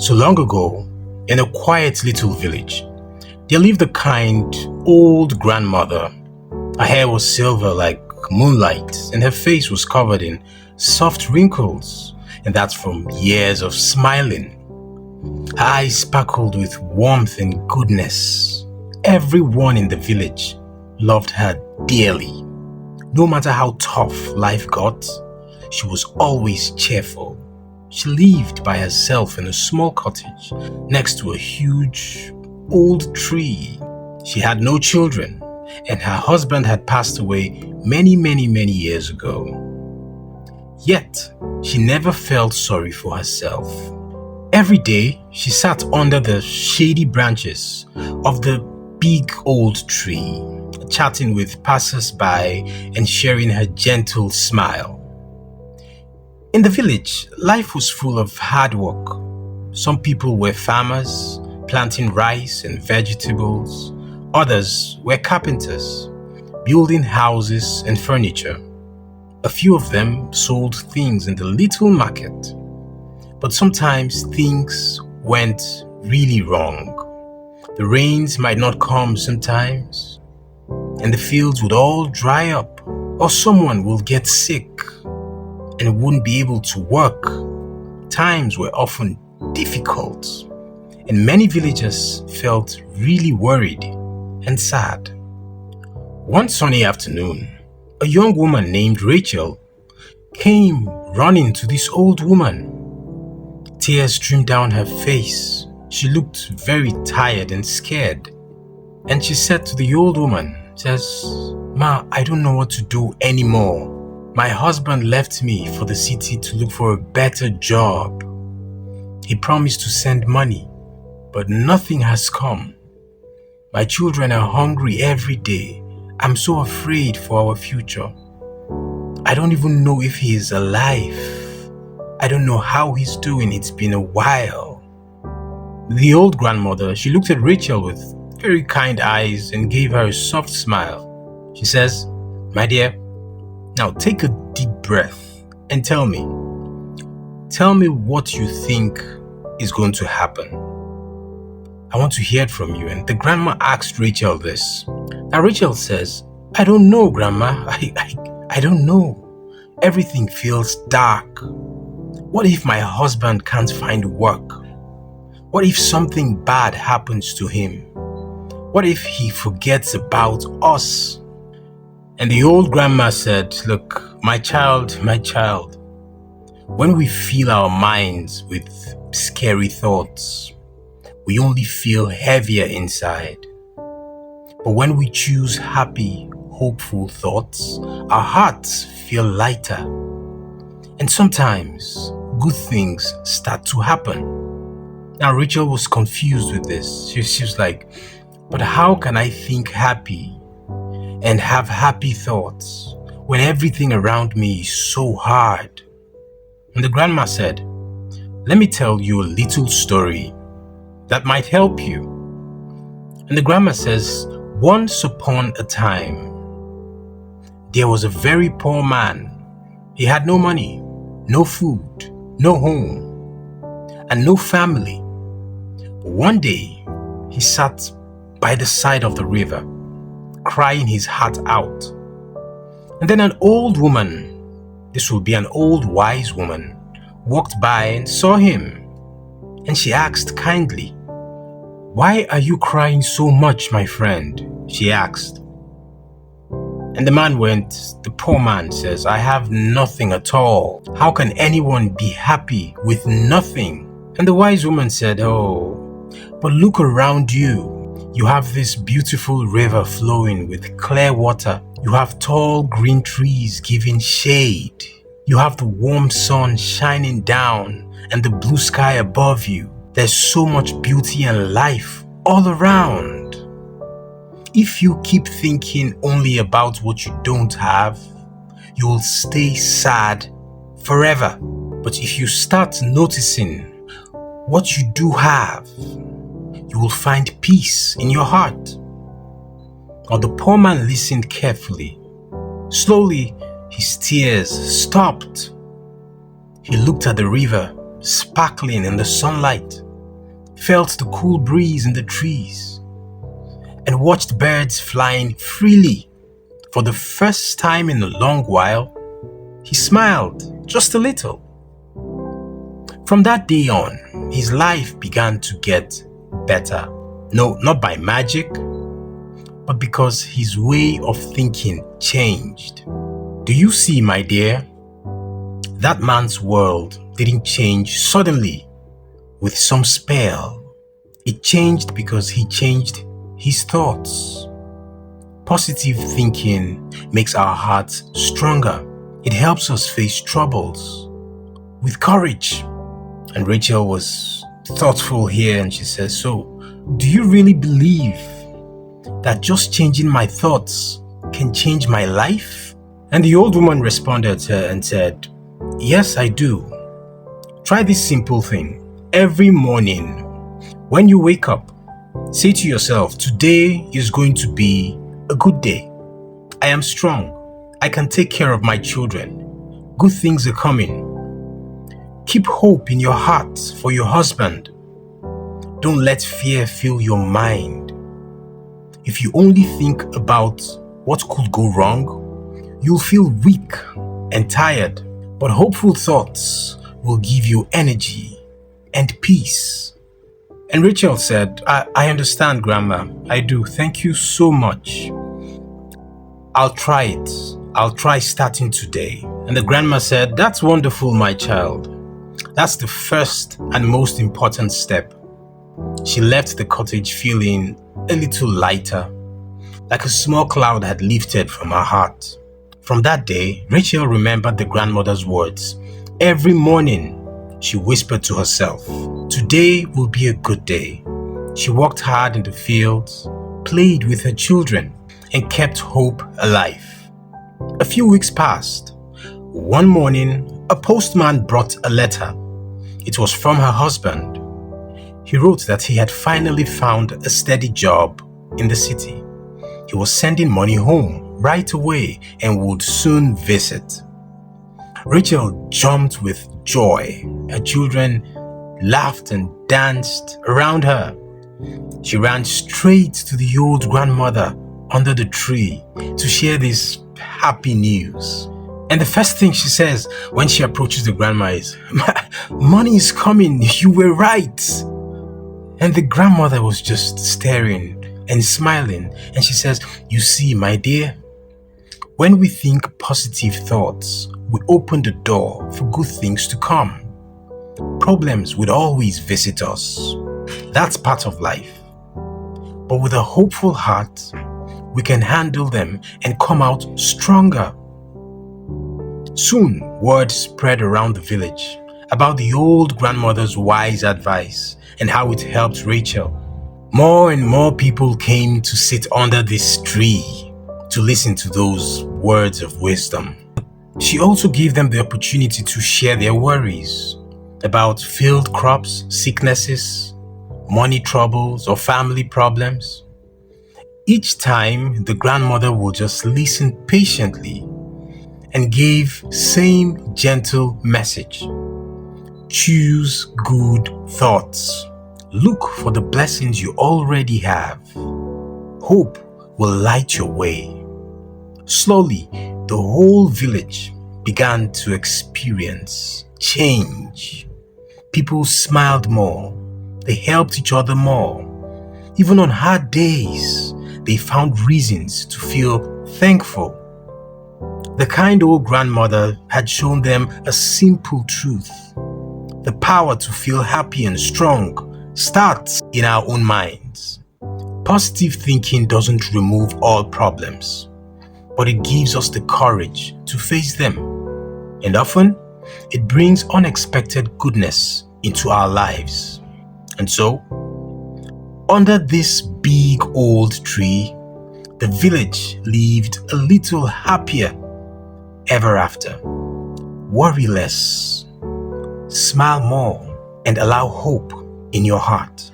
So long ago, in a quiet little village, there lived a kind old grandmother. Her hair was silver like moonlight, and her face was covered in soft wrinkles, and that's from years of smiling. Her eyes sparkled with warmth and goodness. Everyone in the village loved her dearly. No matter how tough life got, she was always cheerful. She lived by herself in a small cottage next to a huge old tree. She had no children, and her husband had passed away many years ago. Yet, she never felt sorry for herself. Every day, she sat under the shady branches of the big old tree, chatting with passers-by and sharing her gentle smile. In the village, life was full of hard work. Some people were farmers, planting rice and vegetables. Others were carpenters, building houses and furniture. A few of them sold things in the little market. But sometimes things went really wrong. The rains might not come sometimes, and the fields would all dry up, or someone will get sick and wouldn't be able to work. Times were often difficult, and many villagers felt really worried and sad. One sunny afternoon, a young woman named Rachel came running to this old woman. Tears streamed down her face. She looked very tired and scared. And she said to the old woman, "Ma, I don't know what to do anymore. My husband left me for the city to look for a better job. He promised to send money, but nothing has come. My children are hungry every day. I'm so afraid for our future. I don't even know if he is alive. I don't know how he's doing. It's been a while." The old grandmother, she looked at Rachel with very kind eyes and gave her a soft smile. She says, "My dear, now take a deep breath and tell me what you think is going to happen. I want to hear it from you." And the grandma asked Rachel this. Now Rachel says, "I don't know, Grandma. I don't know. Everything feels dark. What if my husband can't find work? What if something bad happens to him? What if he forgets about us?" And the old grandma said, "Look, my child, when we fill our minds with scary thoughts, we only feel heavier inside. But when we choose happy, hopeful thoughts, our hearts feel lighter. And sometimes good things start to happen." Now Rachel was confused with this. She was like, "But how can I think happy and have happy thoughts when everything around me is so hard?" And the grandma said, "Let me tell you a little story that might help you." And the grandma says, "Once upon a time, there was a very poor man. He had no money, no food, no home, and no family. But one day, he sat by the side of the river, crying his heart out. And then an old woman, this will be an old wise woman, walked by and saw him. And she asked kindly, 'Why are you crying so much, my friend?' she asked. And the man went, the poor man says, 'I have nothing at all. How can anyone be happy with nothing?' And the wise woman said, 'Oh, but look around you. You have this beautiful river flowing with clear water. You have tall green trees giving shade. You have the warm sun shining down and the blue sky above you. There's so much beauty and life all around. If you keep thinking only about what you don't have, you will stay sad forever. But if you start noticing what you do have, you will find peace in your heart.' Now the poor man listened carefully. Slowly, his tears stopped. He looked at the river, sparkling in the sunlight. felt the cool breeze in the trees, and watched birds flying freely. For the first time in a long while, he smiled just a little. From that day on, his life began to get better. No, not by magic, but because his way of thinking changed. Do you see, my dear? That man's world didn't change suddenly with some spell. It changed because he changed his thoughts. Positive thinking makes our hearts stronger. It helps us face troubles with courage. And Rachel was thoughtful here and she says, so, do you really believe that just changing my thoughts can change my life? And the old woman responded to her and said, yes, I do. Try this simple thing. Every morning, when you wake up, say to yourself, today is going to be a good day. I am strong. I can take care of my children. Good things are coming. Keep hope in your heart for your husband. Don't let fear fill your mind. If you only think about what could go wrong, you'll feel weak and tired. But hopeful thoughts will give you energy and peace. And Rachel said, I understand, Grandma. I do. Thank you so much. I'll try it. I'll try starting today. And the grandma said, that's wonderful, my child. That's the first and most important step. She left the cottage feeling a little lighter, like a small cloud had lifted from her heart. From that day, Rachel remembered the grandmother's words. Every morning, she whispered to herself, today will be a good day. She worked hard in the fields, played with her children, and kept hope alive. A few weeks passed. One morning, a postman brought a letter. It was from her husband. He wrote that he had finally found a steady job in the city. He was sending money home right away and would soon visit. Rachel jumped with joy. Her children laughed and danced around her. She ran straight to the old grandmother under the tree to share this happy news. And the first thing she says when she approaches the grandma is, money is coming, you were right. And the grandmother was just staring and smiling, and she says, you see, my dear, when we think positive thoughts, we open the door for good things to come. Problems would always visit us. That's part of life. But with a hopeful heart, we can handle them and come out stronger. Soon, word spread around the village about the old grandmother's wise advice and how it helped Rachel. More and more people came to sit under this tree to listen to those words of wisdom. She also gave them the opportunity to share their worries about failed crops, sicknesses, money troubles, or family problems. Each time, the grandmother would just listen patiently and gave same gentle message. Choose good thoughts. Look for the blessings you already have. Hope will light your way. Slowly, the whole village began to experience change. People smiled more. They helped each other more. Even on hard days, they found reasons to feel thankful. The kind old grandmother had shown them a simple truth. The power to feel happy and strong starts in our own minds. Positive thinking doesn't remove all problems, but it gives us the courage to face them. And often, it brings unexpected goodness into our lives. And so, under this big old tree, the village lived a little happier ever after. Worry less, smile more, and allow hope in your heart.